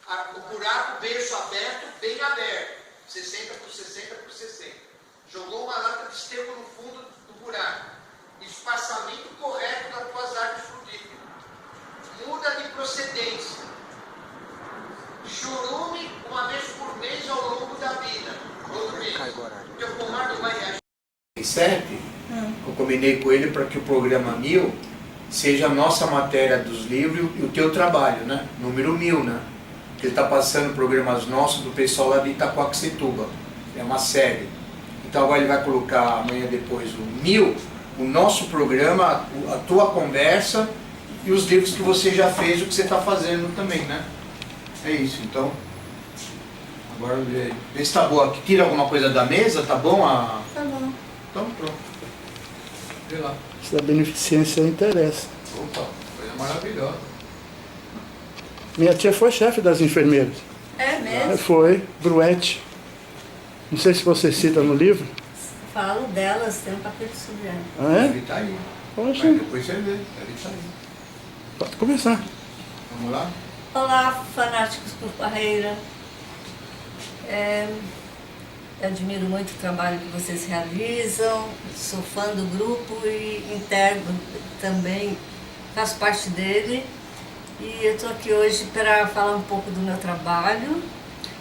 O buraco, berço aberto, bem aberto. 60 por 60 por 60. Jogou uma lata de esterco no fundo do buraco. Espaçamento correto das tuas árvores frutíferas. Muda de procedência. Churume uma vez por mês ao longo da vida. Todo mês. Teu pomar não vai reagir. 7, eu combinei com ele para que o programa 1000 seja a nossa matéria dos livros e o teu trabalho, né? Número 1000, né? Ele está passando programas nossos do pessoal lá de Itaquaquecetuba. É uma série. Então agora ele vai colocar amanhã depois o 1000, o nosso programa, a tua conversa e os livros que você já fez, o que você está fazendo também, né? É isso, então. Agora vê se tá boa. Tira alguma coisa da mesa, tá bom? Tá bom. Então pronto. Vê lá. Isso da beneficência interessa. Opa, coisa maravilhosa. Minha tia foi chefe das enfermeiras. É mesmo? Foi, Bruete. Não sei se você cita no livro. Falo delas, tem um capítulo sobre ela. Ah, é? Deve estar aí. Poxa. Mas depois você vê, deve estar aí. Pode começar. Vamos lá? Olá, fanáticos por Parreira. Eu admiro muito o trabalho que vocês realizam, sou fã do grupo e integro também, faço parte dele. E eu estou aqui hoje para falar um pouco do meu trabalho.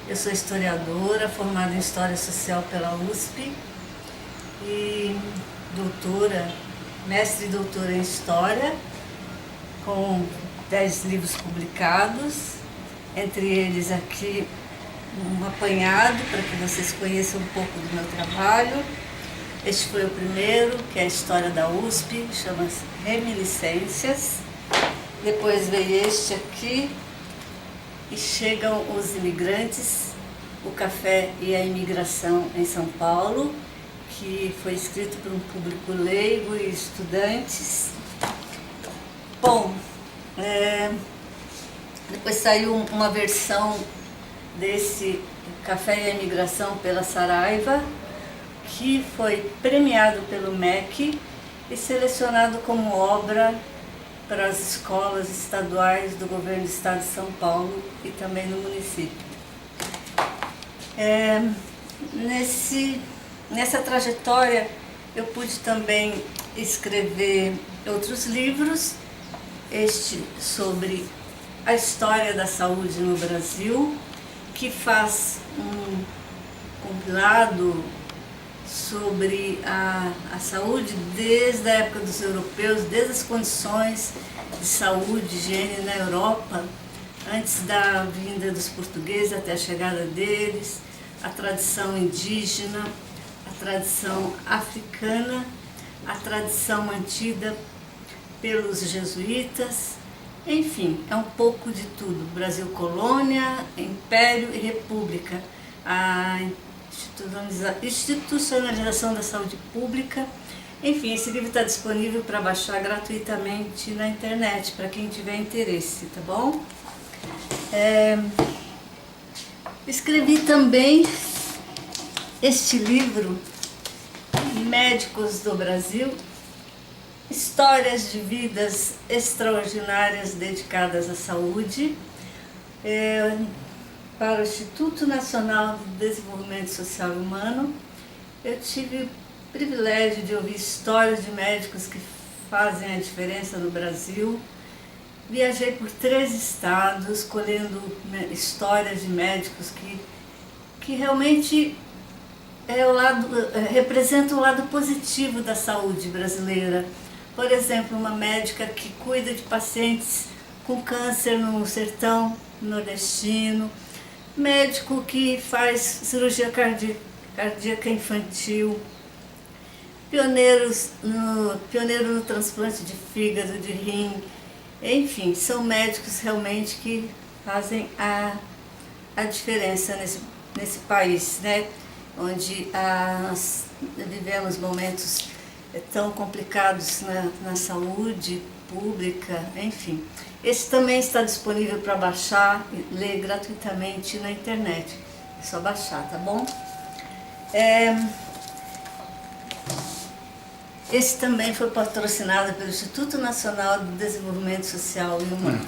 Eu sou historiadora, formada em História Social pela USP e doutora, mestre e doutora em História, com 10 livros publicados, entre eles aqui um apanhado para que vocês conheçam um pouco do meu trabalho. Este foi o primeiro, que é a História da USP, chama-se Reminiscências. Depois veio este aqui, e chegam os imigrantes, o café e a imigração em São Paulo, que foi escrito por um público leigo e estudantes. Bom, depois saiu uma versão desse Café e a Imigração pela Saraiva, que foi premiado pelo MEC e selecionado como obra para as escolas estaduais do governo do estado de São Paulo e também no município. Nessa trajetória eu pude também escrever outros livros, este sobre a história da saúde no Brasil, que faz um compilado sobre a saúde desde a época dos europeus, desde as condições de saúde, de higiene na Europa, antes da vinda dos portugueses até a chegada deles, a tradição indígena, a tradição africana, a tradição mantida pelos jesuítas, enfim, é um pouco de tudo. Brasil colônia, império e república, a institucionalização da saúde pública. Enfim, esse livro está disponível para baixar gratuitamente na internet, para quem tiver interesse, tá bom? Escrevi também este livro, Médicos do Brasil, histórias de vidas extraordinárias dedicadas à saúde, para o Instituto Nacional de Desenvolvimento Social e Humano. Eu tive o privilégio de ouvir histórias de médicos que fazem a diferença no Brasil. Viajei por 3 estados, colhendo histórias de médicos que realmente representam o lado positivo da saúde brasileira. Por exemplo, uma médica que cuida de pacientes com câncer no sertão nordestino, médico que faz cirurgia cardíaca infantil, pioneiro no transplante de fígado, de rim, enfim, são médicos realmente que fazem a diferença nesse país, né? Onde nós vivemos momentos tão complicados na saúde pública, enfim. Esse também está disponível para baixar e ler gratuitamente na internet. É só baixar, tá bom? Esse também foi patrocinado pelo Instituto Nacional de Desenvolvimento Social e Humano.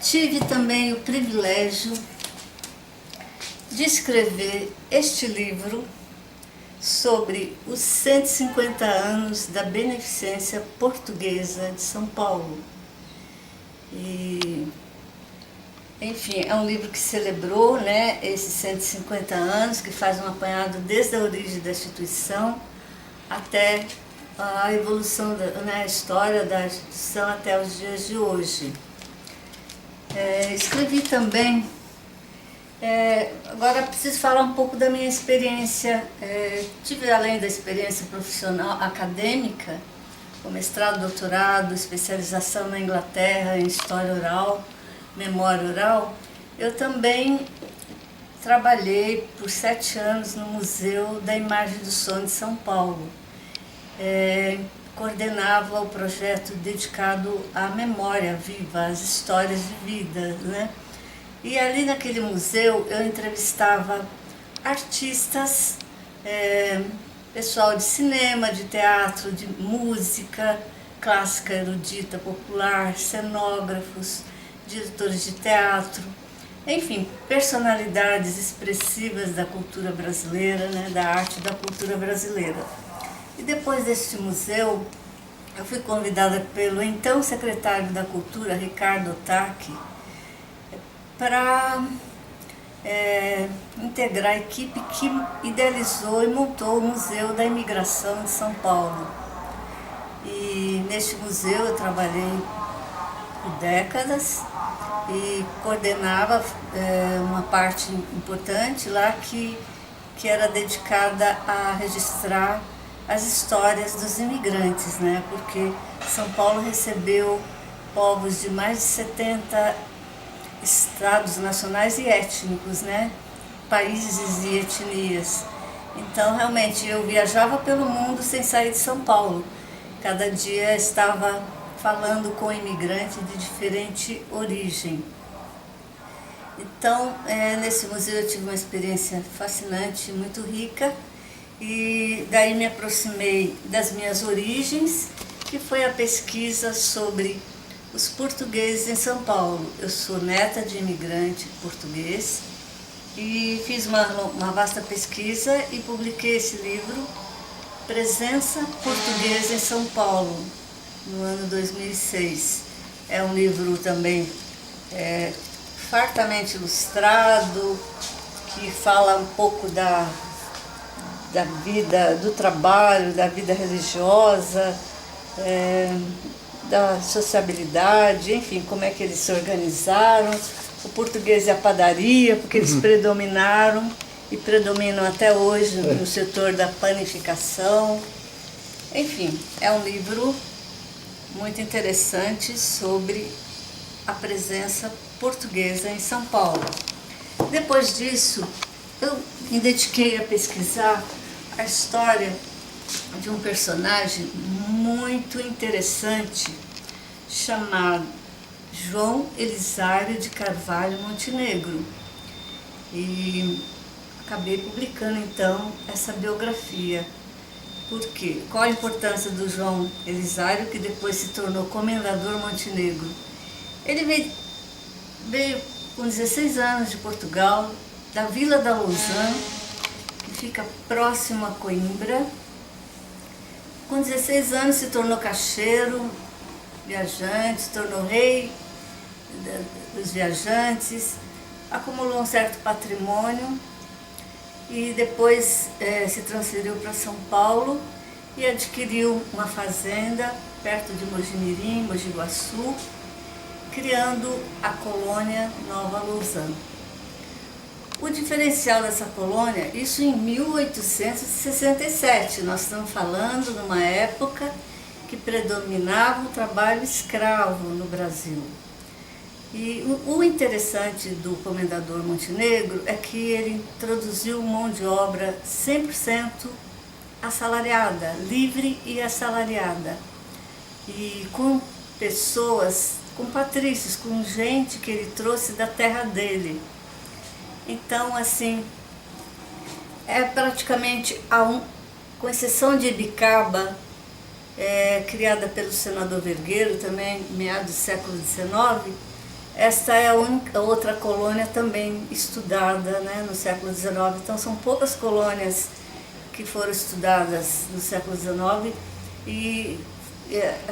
tive também o privilégio de escrever este livro sobre os 150 anos da Beneficência Portuguesa de São Paulo. E, enfim, é um livro que celebrou, né, esses 150 anos, que faz um apanhado desde a origem da instituição até a evolução, né, a história da instituição até os dias de hoje. Escrevi também, agora preciso falar um pouco da minha experiência. Tive, além da experiência profissional acadêmica, com mestrado, doutorado, especialização na Inglaterra em História Oral, Memória Oral, eu também trabalhei por 7 anos no Museu da Imagem do Som de São Paulo. Coordenava o projeto dedicado à memória viva, às histórias de vida, né? E ali naquele museu eu entrevistava artistas, pessoal de cinema, de teatro, de música clássica, erudita, popular, cenógrafos, diretores de teatro, enfim, personalidades expressivas da cultura brasileira, né, da arte e da cultura brasileira. E depois deste museu, eu fui convidada pelo então secretário da Cultura, Ricardo Otaki, para integrar a equipe que idealizou e montou o Museu da Imigração de São Paulo. E neste museu eu trabalhei por décadas e coordenava uma parte importante lá que era dedicada a registrar as histórias dos imigrantes, né? Porque São Paulo recebeu povos de mais de 70 estados nacionais e étnicos, né? Países e etnias. Então, realmente, eu viajava pelo mundo sem sair de São Paulo. Cada dia estava falando com imigrantes de diferente origem. Então, nesse museu eu tive uma experiência fascinante, muito rica, e daí me aproximei das minhas origens, que foi a pesquisa sobre os portugueses em São Paulo. Eu sou neta de imigrante português e fiz uma vasta pesquisa e publiquei esse livro, Presença Portuguesa em São Paulo, no ano 2006. É um livro também fartamente ilustrado, que fala um pouco da vida, do trabalho, da vida religiosa, da sociabilidade, enfim, como é que eles se organizaram, o português e a padaria, porque eles predominaram e predominam até hoje no setor da panificação. Enfim, é um livro muito interessante sobre a presença portuguesa em São Paulo. Depois disso, eu me dediquei a pesquisar a história de um personagem muito interessante chamado João Elisário de Carvalho Montenegro. E acabei publicando então essa biografia. Por quê? Qual a importância do João Elisário, que depois se tornou Comendador Montenegro? Ele veio com 16 anos de Portugal, da Vila da Lousã, que fica próximo a Coimbra. Com 16 anos se tornou caixeiro, viajante, se tornou rei dos viajantes, acumulou um certo patrimônio e depois se transferiu para São Paulo e adquiriu uma fazenda perto de Mojimirim, Mogi Guaçu, criando a colônia Nova Lousã. O diferencial dessa colônia, isso em 1867, nós estamos falando numa época que predominava o trabalho escravo no Brasil. E o interessante do Comendador Montenegro é que ele introduziu mão de obra 100% assalariada, livre e assalariada. E com pessoas, com patrícios, com gente que ele trouxe da terra dele. Então, assim, é praticamente, com exceção de Ibicaba, criada pelo senador Vergueiro, também meados do século XIX, esta é a única outra colônia também estudada, né, no século XIX. Então são poucas colônias que foram estudadas no século XIX e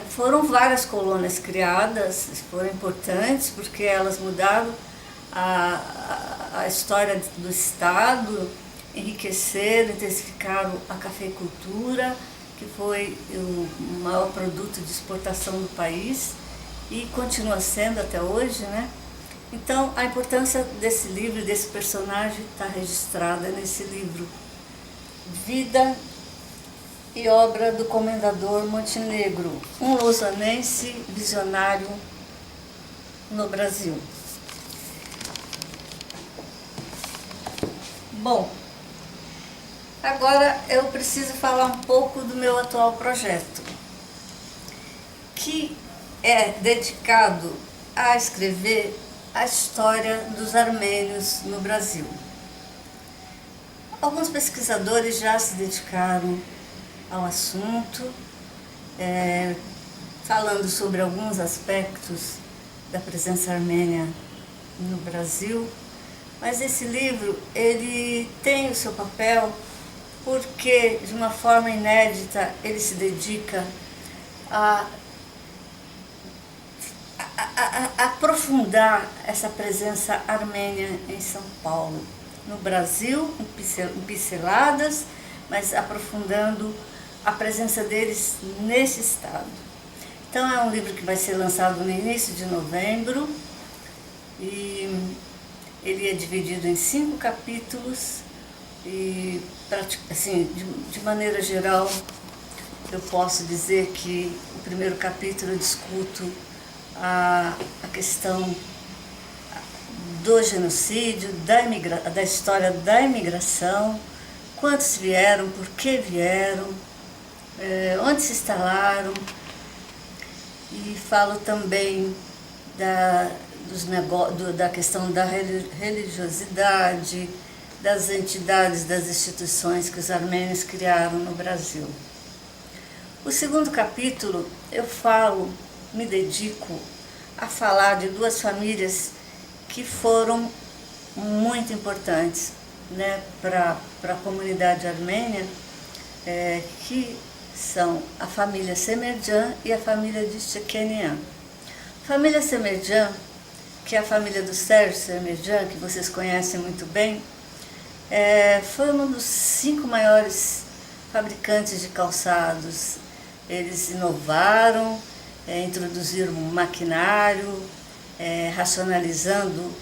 foram várias colônias criadas, foram importantes porque elas mudaram a história do Estado, enriqueceram, intensificaram a cafeicultura, que foi o maior produto de exportação do país e continua sendo até hoje, né? Então a importância desse livro, desse personagem, está registrada nesse livro. Vida e obra do Comendador Montenegro, um lausanense visionário no Brasil. Bom, agora eu preciso falar um pouco do meu atual projeto, que é dedicado a escrever a história dos armênios no Brasil. Alguns pesquisadores já se dedicaram ao assunto, falando sobre alguns aspectos da presença armênia no Brasil, mas esse livro ele tem o seu papel porque, de uma forma inédita, ele se dedica a aprofundar essa presença armênia em São Paulo, no Brasil, em pinceladas, mas aprofundando a presença deles nesse estado. Então é um livro que vai ser lançado no início de novembro e ele é dividido em 5 capítulos e, assim, de maneira geral, eu posso dizer que o primeiro capítulo eu discuto a questão do genocídio, da história da imigração, quantos vieram, por que vieram, onde se instalaram, e falo também da questão da religiosidade, das entidades, das instituições que os armênios criaram no Brasil. O segundo capítulo eu me dedico a falar de 2 famílias que foram muito importantes, né, para a comunidade armênia, que são a família Semerjan e a família de Chekenian. A família Semerjan, que é a família do Sérgio Semerjan, que vocês conhecem muito bem, foi um dos 5 maiores fabricantes de calçados. Eles inovaram, introduziram maquinário, racionalizando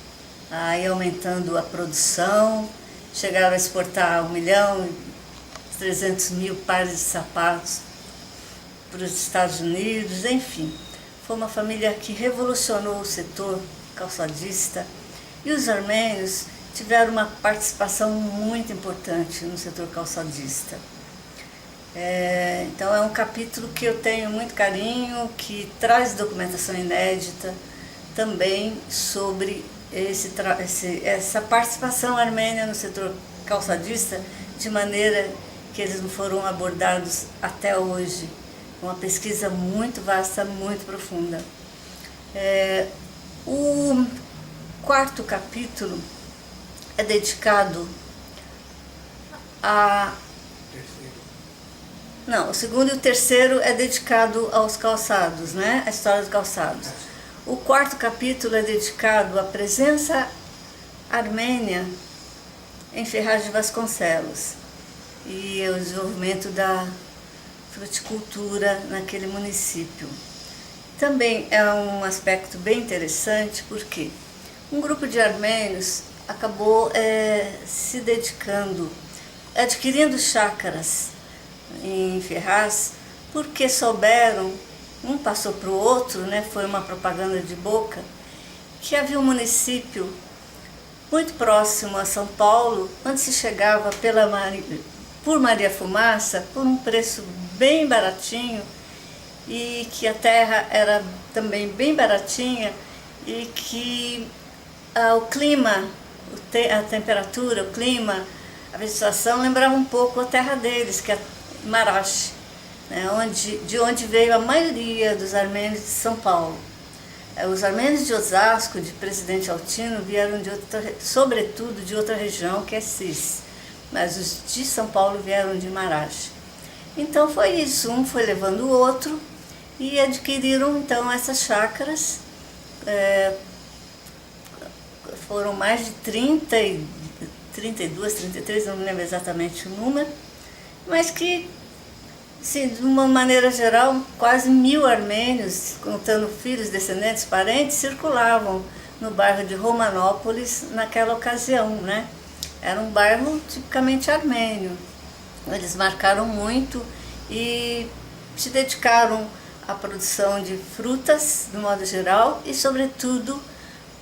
e aumentando a produção, chegaram a exportar 1.300.000 pares de sapatos para os Estados Unidos, enfim. Foi uma família que revolucionou o setor calçadista e os armênios tiveram uma participação muito importante no setor calçadista. Então é um capítulo que eu tenho muito carinho, que traz documentação inédita também sobre essa participação armênia no setor calçadista, de maneira que eles não foram abordados até hoje. Uma pesquisa muito vasta, muito profunda. O 4º capítulo é dedicado Não, o 2º e o 3º é dedicado aos calçados, né? A história dos calçados. O 4º capítulo é dedicado à presença armênia em Ferraz de Vasconcelos e ao desenvolvimento da fruticultura naquele município. Também é um aspecto bem interessante porque um grupo de armênios acabou se dedicando, adquirindo chácaras em Ferraz, porque souberam, um passou para o outro, né, foi uma propaganda de boca, que havia um município muito próximo a São Paulo, onde se chegava por Maria Fumaça, por um preço bem baratinho, e que a terra era também bem baratinha, e que o clima, a temperatura, o clima, a vegetação lembrava um pouco a terra deles, que é Marash, né, de onde veio a maioria dos armênios de São Paulo. Os armênios de Osasco, de Presidente Altino, vieram sobretudo de outra região, que é Cis, mas os de São Paulo vieram de Maragem. Então foi isso, um foi levando o outro e adquiriram então essas chácaras. Foram mais de 32, 33, não me lembro exatamente o número, mas que, assim, de uma maneira geral, quase 1000 armênios, contando filhos, descendentes, parentes, circulavam no bairro de Romanópolis naquela ocasião, né? Era um bairro tipicamente armênio. Eles marcaram muito e se dedicaram à produção de frutas, de modo geral, e, sobretudo,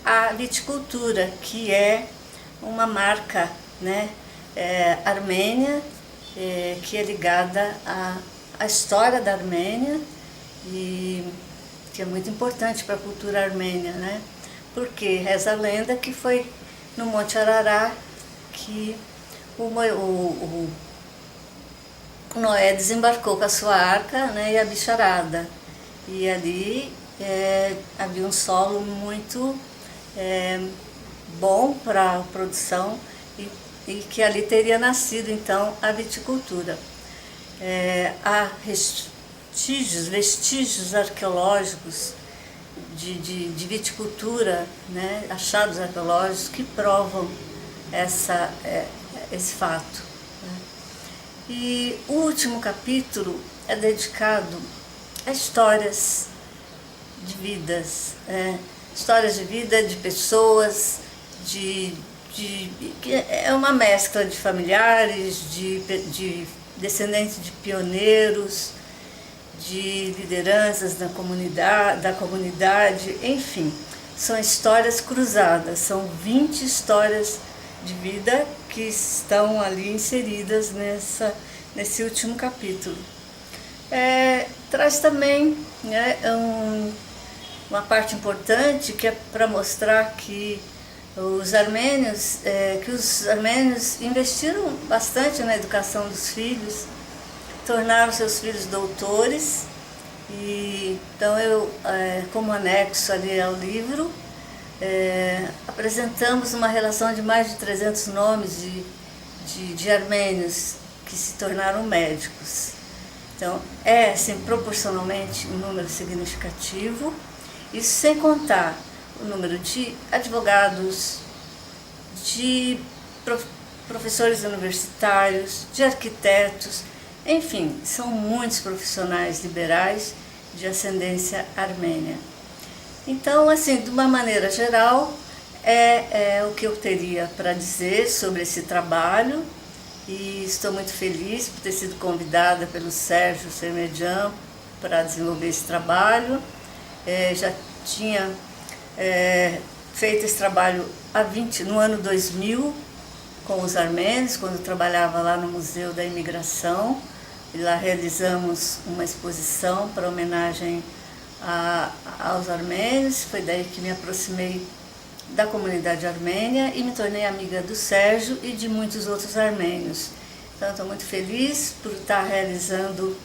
à viticultura, que é uma marca, né, armênia, que é ligada à história da Armênia e que é muito importante para a cultura armênia, né? Porque reza a lenda que foi no Monte Arará que o Noé desembarcou com a sua arca, né, e a bicharada. E ali havia um solo muito bom para a produção e que ali teria nascido então a viticultura. Há vestígios arqueológicos de viticultura, né, achados arqueológicos que provam esse fato. Né? E o último capítulo é dedicado a histórias de vidas, histórias de vida de pessoas, que é uma mescla de familiares, de descendentes de pioneiros, de lideranças da comunidade, enfim, são histórias cruzadas, são 20 histórias de vida que estão ali inseridas nesse último capítulo. Traz também, né, uma parte importante que é para mostrar que os armênios investiram bastante na educação dos filhos, tornaram seus filhos doutores, e então eu, como anexo ali ao livro, apresentamos uma relação de mais de 300 nomes de armênios que se tornaram médicos. Então assim, proporcionalmente um número significativo, isso sem contar o número de advogados, de professores universitários, de arquitetos, enfim, são muitos profissionais liberais de ascendência armênia. Então, assim, de uma maneira geral, é o que eu teria para dizer sobre esse trabalho, e estou muito feliz por ter sido convidada pelo Sérgio Sermedian para desenvolver esse trabalho. Já tinha feito esse trabalho no ano 2000 com os armênios, quando eu trabalhava lá no Museu da Imigração, e lá realizamos uma exposição para homenagem aos armênios. Foi daí que me aproximei da comunidade armênia e me tornei amiga do Sérgio e de muitos outros armênios. Então estou muito feliz por estar realizando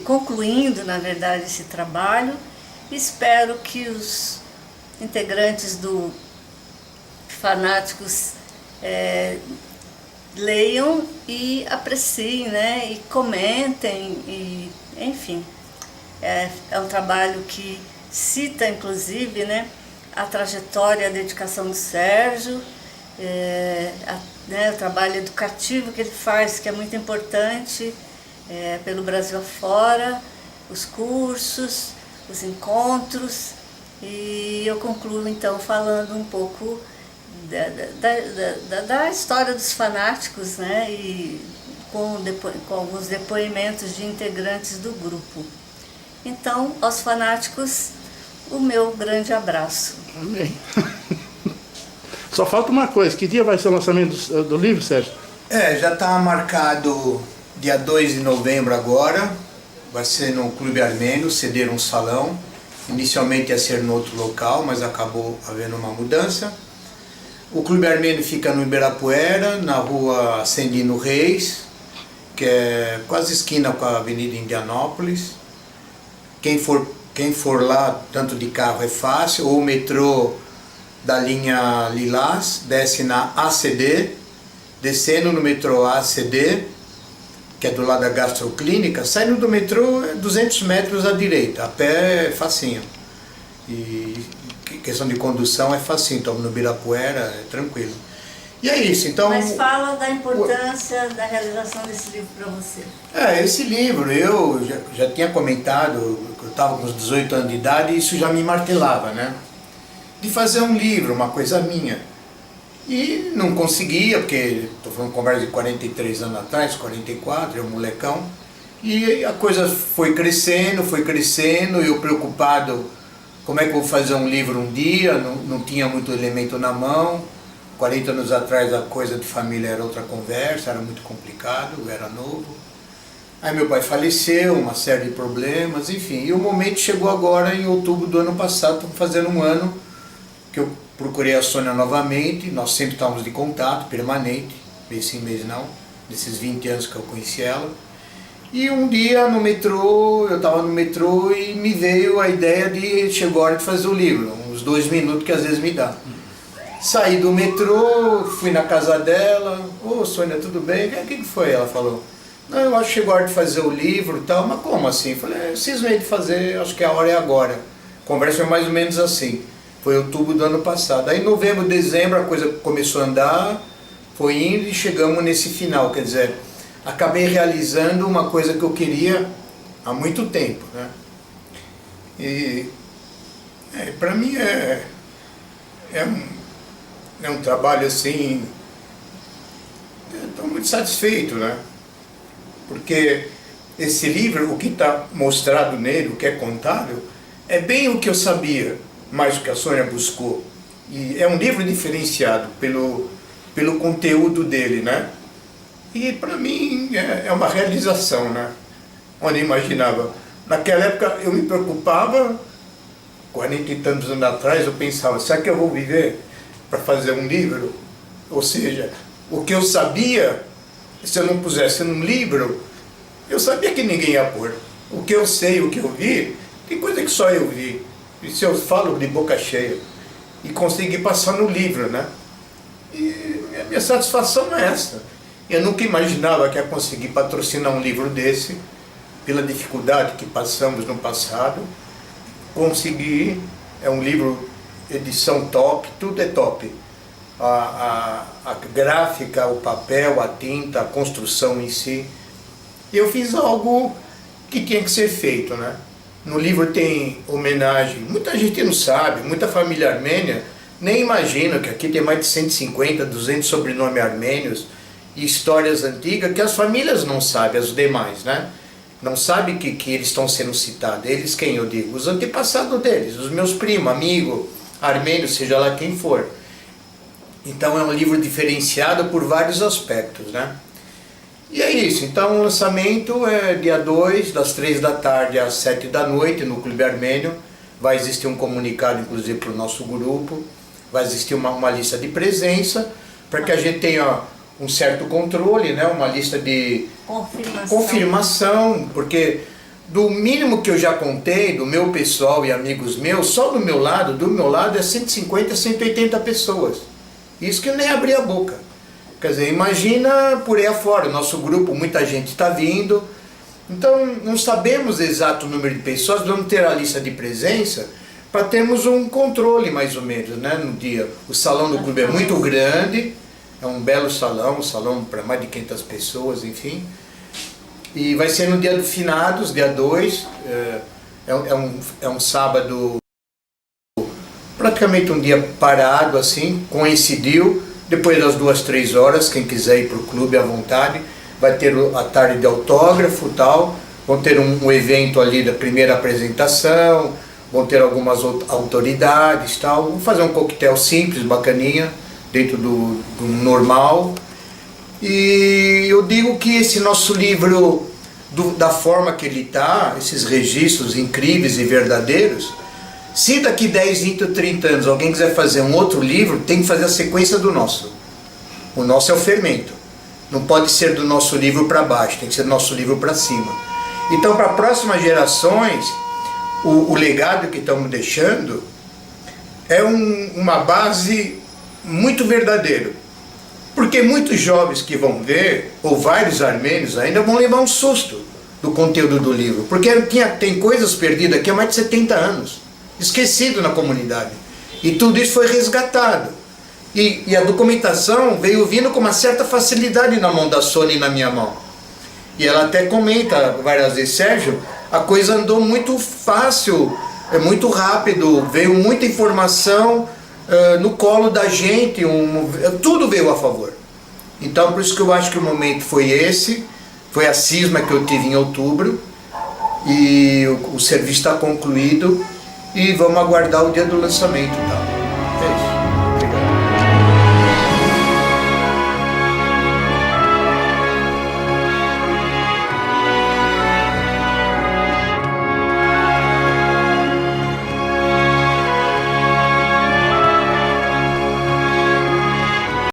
concluindo, na verdade, esse trabalho. Espero que os integrantes do Fanáticos leiam e apreciem, né, e comentem, e, enfim. É um trabalho que cita, inclusive, né, a trajetória e a dedicação do Sérgio, o trabalho educativo que ele faz, que é muito importante, pelo Brasil afora, os cursos, os encontros, e eu concluo então falando um pouco da história dos fanáticos, né, e com alguns depoimentos de integrantes do grupo. Então, aos fanáticos, o meu grande abraço. Amém. Só falta uma coisa, que dia vai ser o lançamento do livro, Sérgio? Já está marcado dia 2 de novembro agora, vai ser no Clube Armênio, cederam um salão. Inicialmente ia ser no outro local, mas acabou havendo uma mudança. O Clube Armênio fica no Ibirapuera, na rua Ascendino Reis, que é quase esquina com a Avenida Indianópolis. Quem for quem for lá, tanto de carro é fácil, ou o metrô da linha Lilás, desce na ACD, descendo no metrô ACD, que é do lado da gastroclínica, saindo do metrô é 200 metros à direita, a pé é facinho. E questão de condução é facinho, estamos no Ibirapuera, é tranquilo. E é isso, então... Mas fala da importância da realização desse livro para você. Esse livro, eu já tinha comentado, eu estava com uns 18 anos de idade e isso já me martelava, né? De fazer um livro, uma coisa minha. E não conseguia, porque estou falando de conversa de 43 anos atrás, 44, eu molecão. E a coisa foi crescendo, e eu preocupado, como é que eu vou fazer um livro um dia, não tinha muito elemento na mão. 40 anos atrás a coisa de família era outra conversa, era muito complicado, eu era novo. Aí meu pai faleceu, uma série de problemas, enfim. E o momento chegou agora em outubro do ano passado, estamos fazendo um ano que eu procurei a Sônia novamente, nós sempre estávamos de contato permanente, mês sim, mês não, nesses 20 anos que eu conheci ela. E um dia no metrô, eu estava no metrô e me veio a ideia de chegou a hora de fazer o livro, uns 2 minutos que às vezes me dá. Saí do metrô, fui na casa dela, ô Sônia, tudo bem? O que foi? Ela falou, não, eu acho que chegou a hora de fazer o livro e tal, mas como assim? Eu falei, eu cismei de fazer, acho que a hora é agora. A conversa foi mais ou menos assim, foi outubro do ano passado. Aí em novembro, dezembro a coisa começou a andar, foi indo e chegamos nesse final, quer dizer, acabei realizando uma coisa que eu queria há muito tempo, né? E para mim é um trabalho assim, estou muito satisfeito, né? Porque esse livro, o que está mostrado nele, o que é contado, é bem o que eu sabia, mais o que a Sônia buscou. E é um livro diferenciado pelo conteúdo dele, né? E para mim é uma realização, né? Onde eu imaginava. Naquela época eu me preocupava, 40 e tantos anos atrás, eu pensava, será que eu vou viver para fazer um livro? Ou seja, o que eu sabia, se eu não pusesse num livro, eu sabia que ninguém ia pôr. O que eu sei, o que eu vi, tem coisa que só eu vi. E se eu falo de boca cheia, e consegui passar no livro, né? E a minha satisfação é essa. Eu nunca imaginava que ia conseguir patrocinar um livro desse, pela dificuldade que passamos no passado. Consegui, é um livro, edição top, tudo é top. A gráfica, o papel, a tinta, a construção em si. Eu fiz algo que tinha que ser feito, né? No livro tem homenagem, muita gente não sabe, muita família armênia nem imagina que aqui tem mais de 150, 200 sobrenomes armênios e histórias antigas que as famílias não sabem, as demais, né? Não sabem que eles estão sendo citados. Eles quem eu digo? Os antepassados deles, os meus primos, amigos, armênios, seja lá quem for. Então é um livro diferenciado por vários aspectos, né? E é isso, então o lançamento é dia 2, das 3 da tarde às 7 da noite, no Clube Armênio. Vai existir um comunicado, inclusive, para o nosso grupo. Vai existir uma lista de presença, para que a gente tenha um certo controle, né? Uma lista de confirmação, porque do mínimo que eu já contei, do meu pessoal e amigos meus, só do meu lado é 150, 180 pessoas. Isso que eu nem abri a boca. Quer dizer, imagina por aí afora, nosso grupo, muita gente está vindo. Então, não sabemos o exato número de pessoas, vamos ter a lista de presença para termos um controle mais ou menos, né, no dia. O salão do clube é muito grande, é um belo salão, um salão para mais de 500 pessoas, enfim. E vai ser no dia do finados, dia 2, é um sábado, praticamente um dia parado assim, coincidiu. Depois das 2, 3 horas, quem quiser ir para o clube à vontade, vai ter a tarde de autógrafo e tal, vão ter um evento ali da primeira apresentação, vão ter algumas autoridades e tal, vamos fazer um coquetel simples, bacaninha, dentro do normal. E eu digo que esse nosso livro, da forma que ele está, esses registros incríveis e verdadeiros, se daqui 10, 20 ou 30 anos alguém quiser fazer um outro livro, tem que fazer a sequência do nosso. O nosso é o fermento. Não pode ser do nosso livro para baixo, tem que ser do nosso livro para cima. Então, para próximas gerações, o legado que estamos deixando é uma base muito verdadeira. Porque muitos jovens que vão ver, ou vários armênios ainda, vão levar um susto do conteúdo do livro. Porque tem coisas perdidas aqui há mais de 70 anos, esquecido na comunidade. E tudo isso foi resgatado. E a documentação veio vindo com uma certa facilidade na mão da Sônia e na minha mão. E ela até comenta várias vezes, Sérgio, a coisa andou muito fácil, muito rápido, veio muita informação no colo da gente, tudo veio a favor. Então por isso que eu acho que o momento foi esse, foi a cisma que eu tive em outubro, e o serviço está concluído, e vamos aguardar o dia do lançamento, tá?